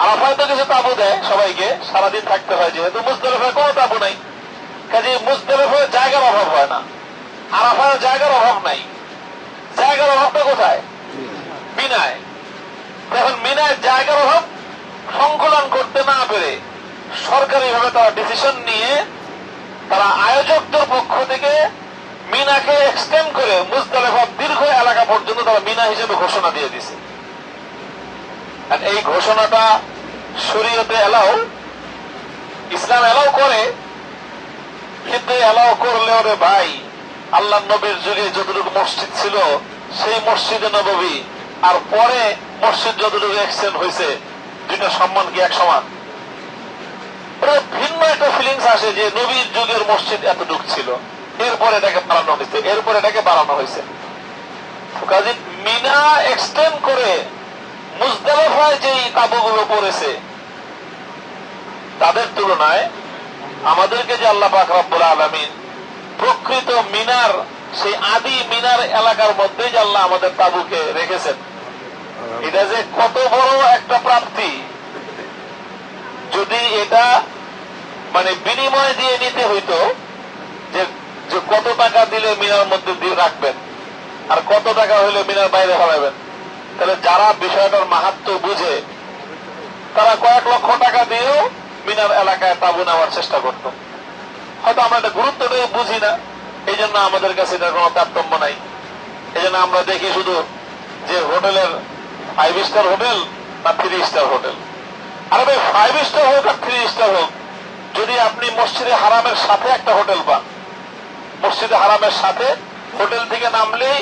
আরাফায় তো কিছু তাবু দেয় সবাইকে, সারাদিন থাকতে হয়, যেহেতু মুজদালিফায় কোনো তাবু নাই, কাজে মুজদালিফায় জায়গার অভাব হয় না, আরাফায় জায়গার অভাব নাই। জায়গার অভাবটা কোথায়? মিনায়। এখন মিনায় জায়গার অভাব সংকুলন করতে না পেরে সরকারি ভাবে তারা ডিসিশন নিয়ে, তারা আয়োজকদের পক্ষ থেকে মিনাকে এক্সটেন্ড করে মুজদালিফার দীর্ঘ এলাকা পর্যন্ত তারা মিনা হিসেবে ঘোষণা দিয়ে দিছে। আর এই ঘোষণাটা শরীয়তে এলাও, ইসলাম এলাও করে, কিন্তু এলাও করলে ওরে ভাই, আল্লাহ নবীর যুগে যতটুকু মসজিদ ছিল সেই মসজিদে নববী আর পরে মসজিদ যতটুকু এক্সটেন্ড হয়েছে, 2টা সম্মান কি এক সমান? ভিন্ন একটা ফিলিংস আসে যে নবীর যুগের মসজিদ এতটুকু ছিল, এরপরে এটাকে বাড়ানো হয়েছে, এরপরে এটাকে বাড়ানো হয়েছে। কাজে মিনা এক্সটেন্ড করে মুজদালিফায় যেই তাবুগুলো পড়েছে, তাদের তুলনায় আমাদেরকে যে আল্লাহ পাক রব্বুল আলামিন প্রকৃত মিনার, সেই আদি মিনার এলাকার মধ্যে যে আল্লাহ আমাদের তাবুকে রেখেছেন, এটা যে কত বড় একটা প্রাপ্তি। যদি এটা মানে বিনিময় দিয়ে নিতে হইতো, যে কত টাকা দিলে মিনার মধ্যে দিয়ে রাখবেন আর কত টাকা হইলে মিনার বাইরে ফেলাবেন, তাহলে যারা বিষয়টার মাহাত্ম্য বুঝে তারা কয়েক লক্ষ টাকা দিয়েও মিনার এলাকায় তাবু নেওয়ার চেষ্টা করত। হয়তো আমরা এটা গুরুত্বটাই বুঝি না, এই জন্য আমাদের কাছে এটার কোনো তারতম্য নাই। এই জন্য আমরা দেখি শুধু যে হোটেলের 5 স্টার হোটেল না 3 স্টার হোটেল। আর ভাই 5 স্টার হোক আর 3 স্টার হোক, যদি আপনি মসজিদে হারামের সাথে একটা হোটেল পান, মসজিদে হারামের সাথে হোটেল থেকে নামলেই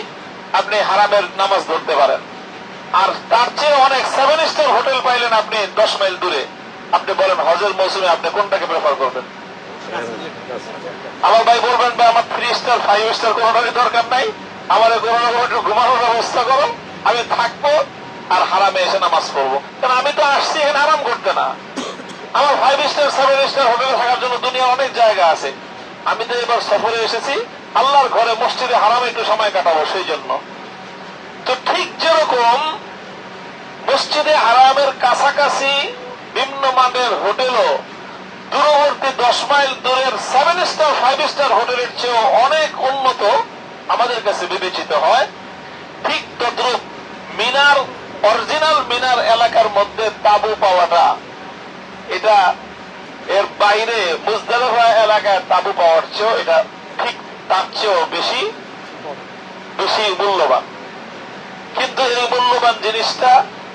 আপনি হারামের নামাজ ধরতে পারেন। আর তার চেয়ে অনেক 7 স্টার হোটেল পাইলেন আপনি 10 মাইল দূরে, আপনি বলেন হজের মৌসুমে আপনি কোনটাকে প্রেফার করবেন? আমার ভাই বলবেন ভাই আমার 3 স্টার 5 স্টার কোনোটারই দরকার নাই, আমার একটু ঘুমানোর ব্যবস্থা করো, আমি থাকবো আর হারামে এসে নামাজ পড়বো। কারণ আমি তো আসছি এখানে আরাম করতে না, আমার 5 স্টার 7 স্টার হোটেলে থাকার জন্য দুনিয়া অনেক জায়গা আছে। আমি তো এবার সফরে এসেছি আল্লাহর ঘরে মসজিদে হারামে একটু সময় কাটাবো, সেই জন্য। তো ঠিক যেরকম মসজিদে হারামের কাছাকাছি নিম্নমানের হোটেলও দূরবর্তী 10 মাইল দূরের 7 স্টার 5 স্টার হোটেলের চেয়েও অনেক উন্নত আমাদের কাছে বিবেচিত হয়। ঠিক তদ্রুপ মিনার, অরিজিনাল মিনার এলাকার মধ্যে তাঁবু পাওয়াটা, এটা এর বাইরে মুজদালিফা এলাকায় তাঁবু পাওয়ার চেয়েও এটা ঠিক তার চেয়েও বেশি বেশি মূল্যবান। কিন্তু এই মূল্যবান জিনিসটা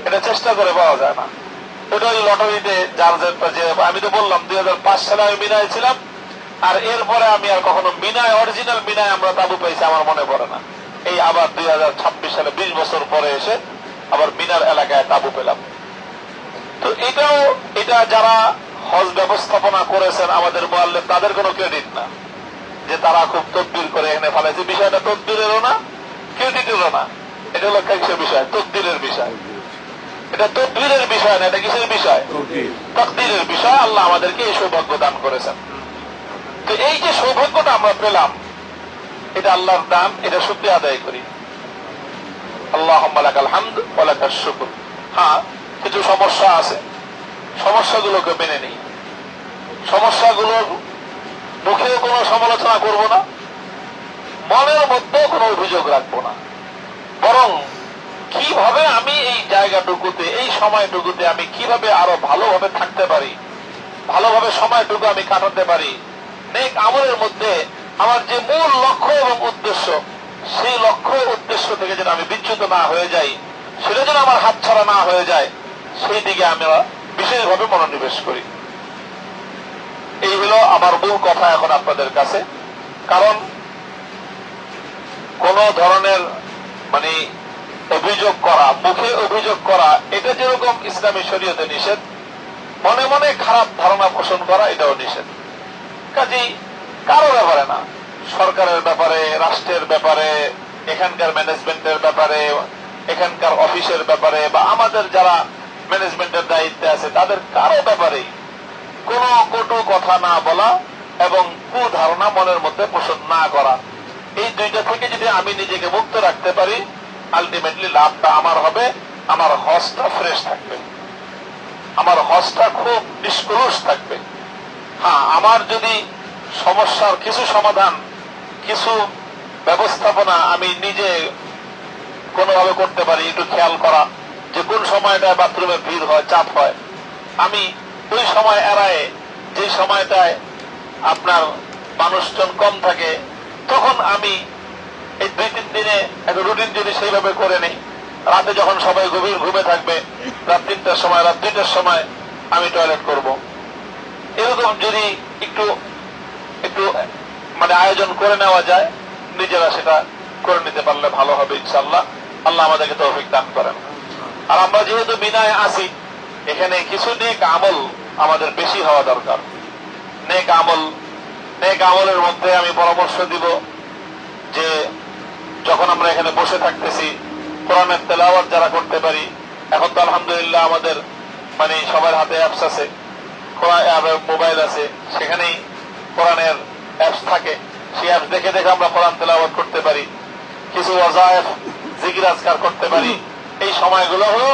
এটা চেষ্টা করে পাওয়া যায় না। ওটা ওই লটারিতে যার যে, আমি তো বললাম 2005 সালে আমি মিনায় ছিলাম, আর এরপরে আমি আর কখনো মিনায়, অরিজিনাল মিনায় আমরা তাঁবু পাইছি আমার মনে পড়ে না। এই আবার 2026 সালে 20 বছর পরে এসে আবার মিনার এলাকায় তাঁবু পেলাম। তো এটা যারা হজ ব্যবস্থাপনা করেছেন আমাদের মুআল্লিম, তাদের কোনো ক্রেডিট না যে তারা খুব তদবির করে এখানে ফেলাইছে। বিষয়টা তদবিরেরও না, ক্রেডিটেরও না, এটা হলো কিসের বিষয়? তকদিরের বিষয়। এটা তদবিরের বিষয় না, এটা কিসের বিষয়? তকদিরের বিষয়। আল্লাহ আমাদেরকে এই সৌভাগ্য দান করেছেন। তো এই যে সৌভাগ্যটা আমরা পেলাম, এটা আল্লাহর দান, এটা শুকরিয়া আদায় করি। আল্লাহুম্মা লাকাল হামদ ওয়া লাকাশ শুকর। হ্যাঁ, কিছু সমস্যা আছে, সমস্যাগুলোকে মেনে নিই। সমস্যাগুলোর মুখেও কোনো সমালোচনা করব না, মনের মধ্যেও কোনো অভিযোগ রাখবো না, বরং কিভাবে আমি এই জায়গাটুকুতে, এই সময়টুকুতে আমি কিভাবে আরো ভালোভাবে থাকতে পারি, ভালোভাবে সময়টুকু আমি কাটাতে পারি, নেক আমলের মধ্যে আমার যে মূল লক্ষ্য এবং উদ্দেশ্য, সেই লক্ষ্য উদ্দেশ্য থেকে যেন আমি বিচ্যুত না হয়ে যাই, সেটা যেন আমার হাতছাড়া না হয়ে যায়, সেই দিকে আমরা বিশেষভাবে মনোনিবেশ করি। এই হলো আমার মূল কথা এখন আপনাদের কাছে। কারণ কোন ধরনের মানে অভিযোগ করা, মুখে অভিযোগ করা, এটা যেরকম ইসলামী শরীয়তে নিষেধ, মনে মনে খারাপ ধারণা পোষণ করা এটাও নিষেধ। কাজেই কারো ব্যাপারে না, সরকারের ব্যাপারে, রাষ্ট্রের ব্যাপারে, এখানকার ম্যানেজমেন্টের ব্যাপারে, এখানকার অফিসের ব্যাপারে, বা আমাদের যারা ম্যানেজমেন্টের দায়িত্বে আছে তাদের কারো ব্যাপারেই কোন কটু কথা না বলা এবং কুধারণা মনের মধ্যে পোষণ না করা, এই দুইটা থেকে যদি আমি নিজেকে মুক্ত রাখতে পারি, আলটিমেটলি লাভটা আমার হবে, আমার হজটা ফ্রেশ থাকবে, আমার হজটা খুব নিষ্কলুষ থাকবে। হ্যাঁ, আমার যদি সমস্যার কিছু সমাধান, কিছু ব্যবস্থাপনা আমি নিজে কোনোভাবে করতে পারি, একটু খেয়াল করা যে কোন সময়টায় বাথরুমে ভিড় হয়, চাপ হয়, আমি ওই সময় এড়ায় যে সময়টায় আপনার মানুষজন কম থাকে, তখন আমি এই 2-3 দিনে একটা রুটিন যদি সেইভাবে করে নেই, রাতে যখন সবাই গভীর ঘুমে থাকবে, রাত 3টার সময়, রাত 2টার সময় আমি টয়লেট করব, এরকম যদি একটু একটু মানে আয়োজন করে নেওয়া যায়, নিজেরা সেটা করে নিতে পারলে ভালো হবে ইনশাআল্লাহ। আল্লাহ আমাদেরকে তৌফিক দান করেন। আর আমরা যেহেতু বিনায় আছি, এখানে কিছু নেক আমল আমাদের বেশি হওয়া দরকার। নেক আমলের মধ্যে আমি পরামর্শ দিব যে যখন আমরা এখানে বসে থাকতেছি, কোরআনের তেলাওয়াত যারা করতে পারি, এখন তো আলহামদুলিল্লাহ আমাদের মানে সবার হাতে অ্যাপস আছে, মোবাইল আছে, সেখানেই কোরআনের অ্যাপস থাকে, সেই অ্যাপস দেখে দেখে আমরা কোরআন তেলাওয়াত করতে পারি, কিছু ওয়াজায়েফ জিকির আজকার করতে পারি। এই সময়গুলো হলো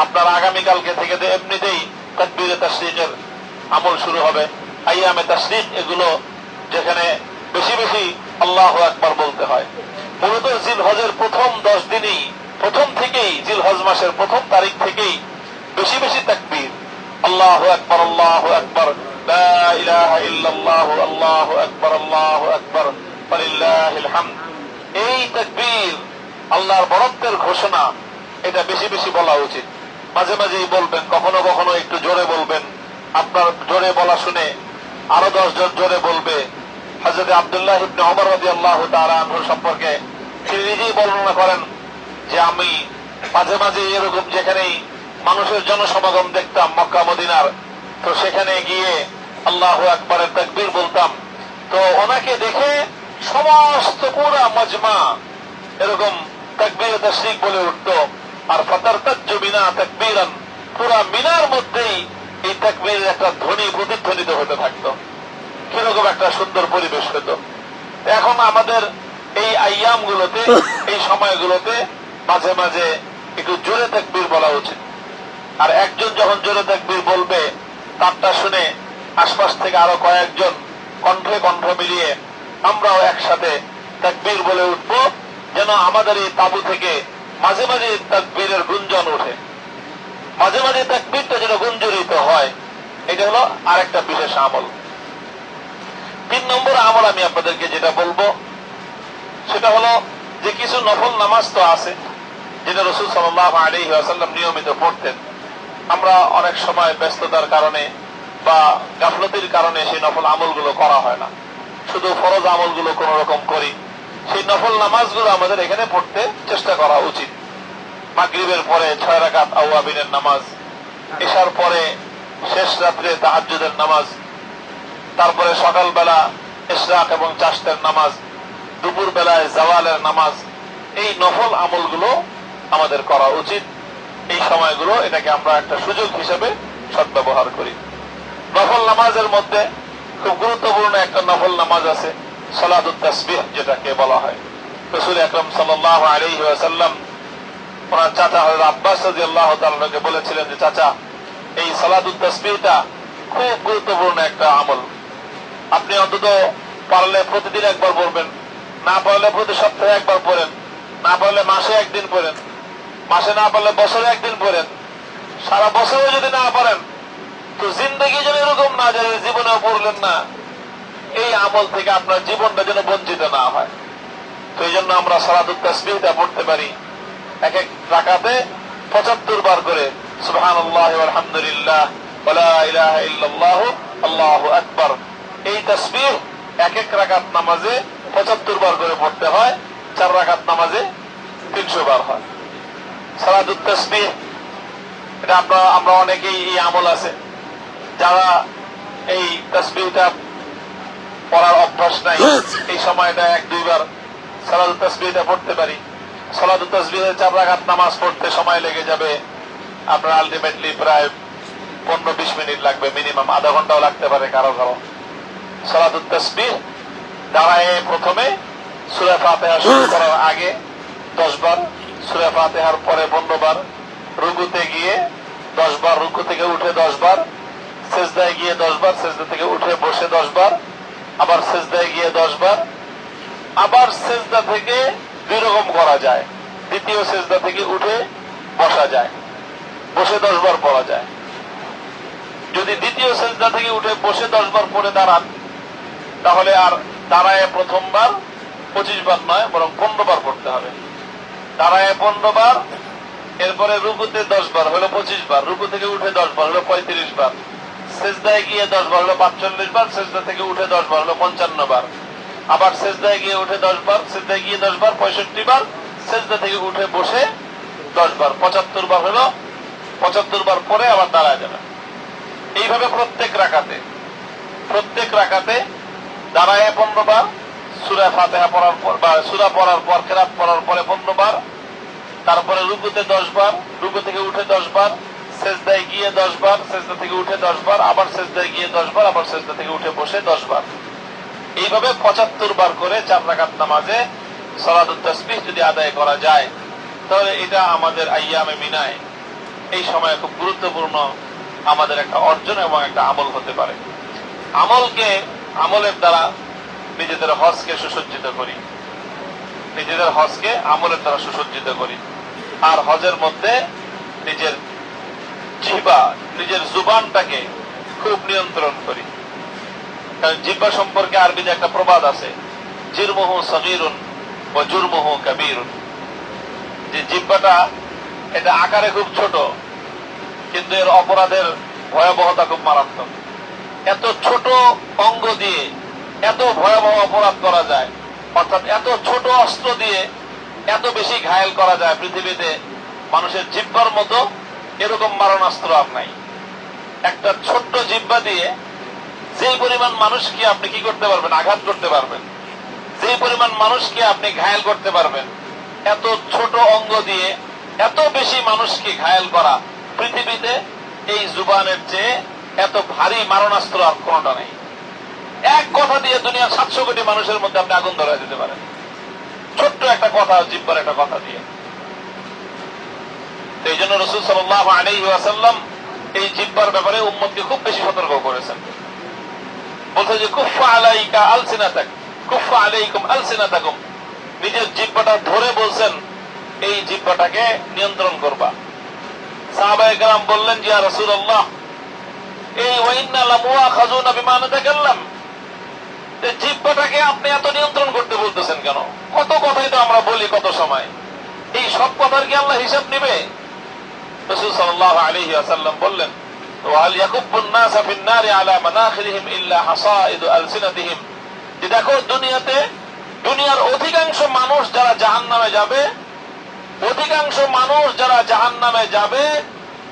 আপনার আগামীকালকে থেকে এমনিতেই তাকবীরে তাশরীকের আমল শুরু হবে, আইয়ামে তাশরীক, এগুলো যেখানে বেশি বেশি আল্লাহু আকবার বলতে হয়। মূলত জিলহজের প্রথম 10 দিনেই, প্রথম থেকেই, জিলহজ মাসের প্রথম তারিখ থেকেই বেশি বেশি তাকবীর, আল্লাহু আকবার, আল্লাহু আকবার, লা ইলাহা ইল্লাল্লাহু আল্লাহু আকবার ওয়ালিল্লাহিল হামদ। এই তাকবীর আল্লাহর বড়ত্বের ঘোষণা, এটা বেশি বেশি বলা উচিত। মাঝে মাঝেই বলবেন, কখনো কখনো একটু জোরে বলবেন। আপনার জোরে বলা শুনে আরো 10 জন জোরে বলবে। হযরত আব্দুল্লাহ ইবনে ওমর রাদিয়াল্লাহু তাআলা আনহু সম্পর্কে তিনি নিজেই বর্ণনা করেন যে আমি মাঝে মাঝে এরকম যেখানেই মানুষের জনসমাগম দেখতাম মক্কা মদিনার, তো সেখানে গিয়ে আল্লাহু আকবারের তাকবীর বলতাম। তো ওনাকে দেখে সমস্ত পুরা মজমা এরকম তাকবীর তাশরিক বলে উঠতো। আর ফাতারতাজ্জু বিনা তাকবীরান, পুরা মিনার মধ্যেই এই তাকবীরের একটা ধ্বনি প্রতিধ্বনিত হতে থাকতো। কিরকম একটা সুন্দর পরিবেশ হতো। এখন আমাদের এই আইয়াম গুলোতে, এই সময়গুলোতে মাঝে মাঝে একটু জোরে তাকবীর বলা উচিত। আর একজন যখন জোরে তাকবীর বলবে, তারটা শুনে আশপাশ থেকে আরো কয়েকজন কণ্ঠে কণ্ঠ মিলিয়ে আমরাও একসাথে তাকবীর বলে উঠবো, যেন আমাদের এই তাবু থেকে মাঝে মাঝে তাকবীরের গুঞ্জন ওঠে, মাঝে মাঝে তাকবীরটা যেন গুঞ্জরিত হয়। এটা হলো আরেকটা বিশেষ আমল। 3 নম্বর আমল আমি আপনাদেরকে যেটা বলবো সেটা হলো যে কিছু নফল নামাজ তো আছে যেটা রাসূল সাল্লাল্লাহু আলাইহি ওয়াসাল্লাম নিয়মিত পড়তেন। আমরা অনেক সময় ব্যস্ততার কারণে বা গাফলতির কারণে সেই নফল আমলগুলো করা হয় না, শুধু ফরজ আমলগুলো কোন রকম করি। সেই নফল নামাজগুলো আমাদের এখানে পড়তে চেষ্টা করা উচিত। মাগরিবের পরে 6 রাকাত আওয়াবিনের নামাজ, এশার পরে শেষ রাত্রে তাহাজ্জুদের নামাজ, তারপরে সকালবেলা ইশরাক এবং চাশতের নামাজ, দুপুর বেলায় জাওয়ালের নামাজ। এই নফল আমলগুলো আমাদের করা উচিত। এই সময়গুলো এটাকে আমরা একটা সুযোগ হিসেবে সদ্ব্যবহার করি। নফল নামাজের মধ্যে খুব গুরুত্বপূর্ণ একটা নফল নামাজ আছে, সালাতুত তাসবিহ যেটাকে বলা হয়। রাসূল আকরাম সাল্লাল্লাহু আলাইহি ওয়াসাল্লাম ওনার চাচা হযরত আব্বাস রাদিয়াল্লাহু তাআলাকে বলেছিলেন যে চাচা, এই সালাতুত তাসবিহটা খুব গুরুত্বপূর্ণ একটা আমল। আপনি অন্তত পারলে প্রতিদিন একবার পড়বেন, না পারলে প্রতি সপ্তাহে একবার পড়েন, না পারলে মাসে একদিন পড়েন, মাসে না পারলে বছরে একদিন পড়েন। সারা বছরে যদি না পারেন তো জিন্দেগি যেন এরকম না যায় জীবনেও পড়লেন না। এই আমল থেকে আপনার জীবনটা যেন বঞ্চিত না হয়। তো এই জন্য আমরা সালাতুত তাসবিহটা পড়তে পারি এক এক রাকাতে 75 বার করে, সুবহানাল্লাহি ওয়া আলহামদুলিল্লাহ ওয়া লা ইলাহা ইল্লাল্লাহু আল্লাহু আকবার। এই তাসবিহ এক এক রাকাত নামাজে 75 বার করে পড়তে হয়, 4 রাকাত নামাজে 300 বার হয়। সালাতুত তাসবিহ এটা আমরা অনেকেই এই আমল আছে যারা এই তাসবিহটা পড়ার অভ্যাস নাই, এই সময়টা 1-2 বার সালাতুত তাসবিহটা পড়তে পারি। সালাতুত তাসবিহে 4 রাকাত নামাজ পড়তে সময় লেগে যাবে আপনার আলটিমেটলি প্রায় 15-20 মিনিট লাগবে, মিনিমাম আধা ঘন্টাও লাগতে পারে কারো কারো। সালাতুত তাসবিহ দাঁড়ায় প্রথমে সূরা ফাতিহা শুরু করার আগে 10 বার, সূরা ফাতিহার পরে 15 বার, রুকুতে গিয়ে 10 বার, রুকু থেকে উঠে 10 বার, সিজদায় গিয়ে 10 বার, সিজদা থেকে উঠে বসে 10 বার, আবার সিজদায় গিয়ে 10 বার। আবার সিজদা থেকে 2 রকম করা যায়, দ্বিতীয় সিজদা থেকে উঠে বসা যায়, বসে 10 বার পড়া যায়। যদি দ্বিতীয় সিজদা থেকে উঠে বসে 10 বার পড়ে দাঁড়ান, তাহলে আর দাঁড়ায় প্রথমবার 25 বার নয়, বরং 15 বার পড়তে হবে। দাঁড়ায় 15 বার, এরপরে রুকুতে 10 বার হলো 25 বার, রুকু থেকে উঠে 10 বার হলো 35 বার, সিজদায় গিয়ে 10 বার হলো 45 বার, সিজদা থেকে উঠে 10 বার হলো 55 বার, আবার সিজদায় গিয়ে উঠে 10 বার, সিজদায় গিয়ে 10 বার 65 বার, সিজদা থেকে উঠে বসে 10 বার 75 বার হলো। 75 বার পরে আবার দাঁড়ায় যাবে। এইভাবে প্রত্যেক রাকাতে দাঁড়ায় 15 বার, সূরা ফাতিহা পড়ার পর বা সূরা পড়ার পর কিরাত পড়ার পরে 15 বার, তারপরে রুকুতে 10 বার, রুকু থেকে উঠে 10 বার, সিজদায় গিয়ে 10 বার, সিজদা থেকে উঠে 10 বার, আবার সিজদায় গিয়ে 10 বার, আবার সিজদা থেকে উঠে বসে 10 বার। এইভাবে 75 বার করে 4 রাকাত নামাজে সালাতুত তাসবিহ যদি আদায় করা যায়, তাহলে এটা আমাদের আইয়ামে মিনায় এই সময় খুব গুরুত্বপূর্ণ আমাদের একটা অর্জন এবং একটা আমল হতে পারে। আমলের দ্বারা নিজেদের হজকে সুসজ্জিত করি, নিজেদের হজকে আমলের দ্বারা সুসজ্জিত করি। আর হজের মধ্যে নিজের জিহ্বা, নিজের জুবানটাকে খুব নিয়ন্ত্রণ করি। কারণ জিহ্বা সম্পর্কে আরবিতে একটা প্রবাদ আছে, জিরমুহু সগীরুন ওয়া জুরমুহু কাবীরুন, যে জিহ্বাটা এটা আকারে খুব ছোট কিন্তু এর অপরাধের ভয়াবহতা খুব মারাত্মক। এত ছোট অঙ্গ দিয়ে এত ভয়াবহ অপরাধ করা যায়, অর্থাৎ এত ছোট অস্ত্র দিয়ে এত বেশি ঘায়েল করা যায়। পৃথিবীতে মানুষের জিহ্বার মতো এরকম মারণাস্ত্র আর নাই। একটা ছোট্ট জিহ্বা দিয়ে যেই পরিমাণ মানুষকে আপনি কি করতে পারবেন, আঘাত করতে পারবেন, যেই পরিমাণ মানুষকে আপনি ঘায়েল করতে পারবেন, এত ছোট অঙ্গ দিয়ে এত বেশি মানুষকে ঘায়েল করা, পৃথিবীতে এই জুবানের চেয়ে এত ভারী মারণাস্ত্র আর কোনটা নেই। এক কথা দিয়ে দুনিয়ার 700 কোটি মানুষের মধ্যে আপনি আগুন ধরায় দিতে পারেন, ছোট্ট একটা কথা, জিহ্বার একটা কথা দিয়ে। এই জন্য রাসূল সাল্লাল্লাহু আলাইহি ওয়াসাল্লাম এই জিহ্বার ব্যাপারে উম্মতকে খুব বেশি সতর্ক করেছেন। বলছে যে কুফা আলাইকা আলসিনাতাক, কুফা আলাইকুম আলসিনাতাকুম, নিজের জিহ্বাটা ধরে বলছেন এই জিহ্বাটাকে নিয়ন্ত্রণ করবা। সাহাবায়ে কেরাম বললেন যে ইয়া রাসূলুল্লাহ, এই ওয়া ইন্না লামুআখাযুনা বিমা নাতাকাল্লাম, এই জিহ্বাটাকে আপনি এত নিয়ন্ত্রণ করতে বলতেছেন কেন? কত কথাই তো আমরা বলি কত সময়, এই সব কথার কি আল্লাহ হিসাব নেবে? রাসূল সাল্লাল্লাহু আলাইহি ওয়াসাল্লাম বললেন, ওয়াল ইয়াকুব্বুন নাসা ফিন নারি আলা মানাখিরিহিম ইল্লা হাসাইদু আলসিনাতিহিম, যে দেখো দুনিয়াতে দুনিয়ার অধিকাংশ মানুষ যারা জাহান্নামে যাবে, অধিকাংশ মানুষ যারা জাহান্নামে যাবে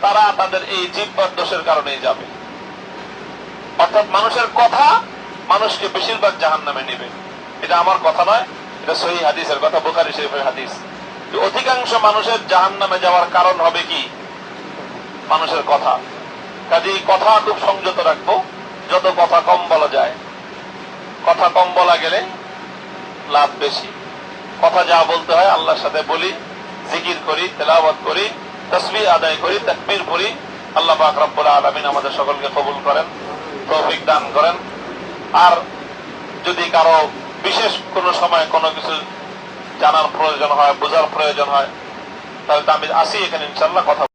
তারা তাদের এই জিহ্বার দোষের কারণেই যাবে। অর্থাৎ মানুষের কথা মানুষকে বেশিরভাগ জাহান্নামে নেবে। এটা আমার কথা নয়, এটা সহিহ হাদিসের কথা, বুখারী শরীফের হাদিস। অধিকাংশ মানুষের জাহান্নামে যাওয়ার কারণ হবে কি? মানুষের কথা। কাজেই কথা খুব সংযত রাখবো, যত কথা কম বলা যায়। কথা কম বলা গেলে লাভ বেশি। কথা যা বলতে হয় আল্লাহর সাথে বলি, জিকির করি, তেলাওয়াত করি, তাসবিহ আদায় করি, তাকবীর পড়ি। আল্লাহ পাক রব্বুল আলামিন আমাদের সকলকে কবুল করেন, তৌফিক দান করেন। আর যদি কারো বিশেষ কোনো সময় কোনো কিছু জানার প্রয়োজন হয়, বোঝার প্রয়োজন হয়, তাহলে তো আমি আসি এখানে ইনশাআল্লাহ কথা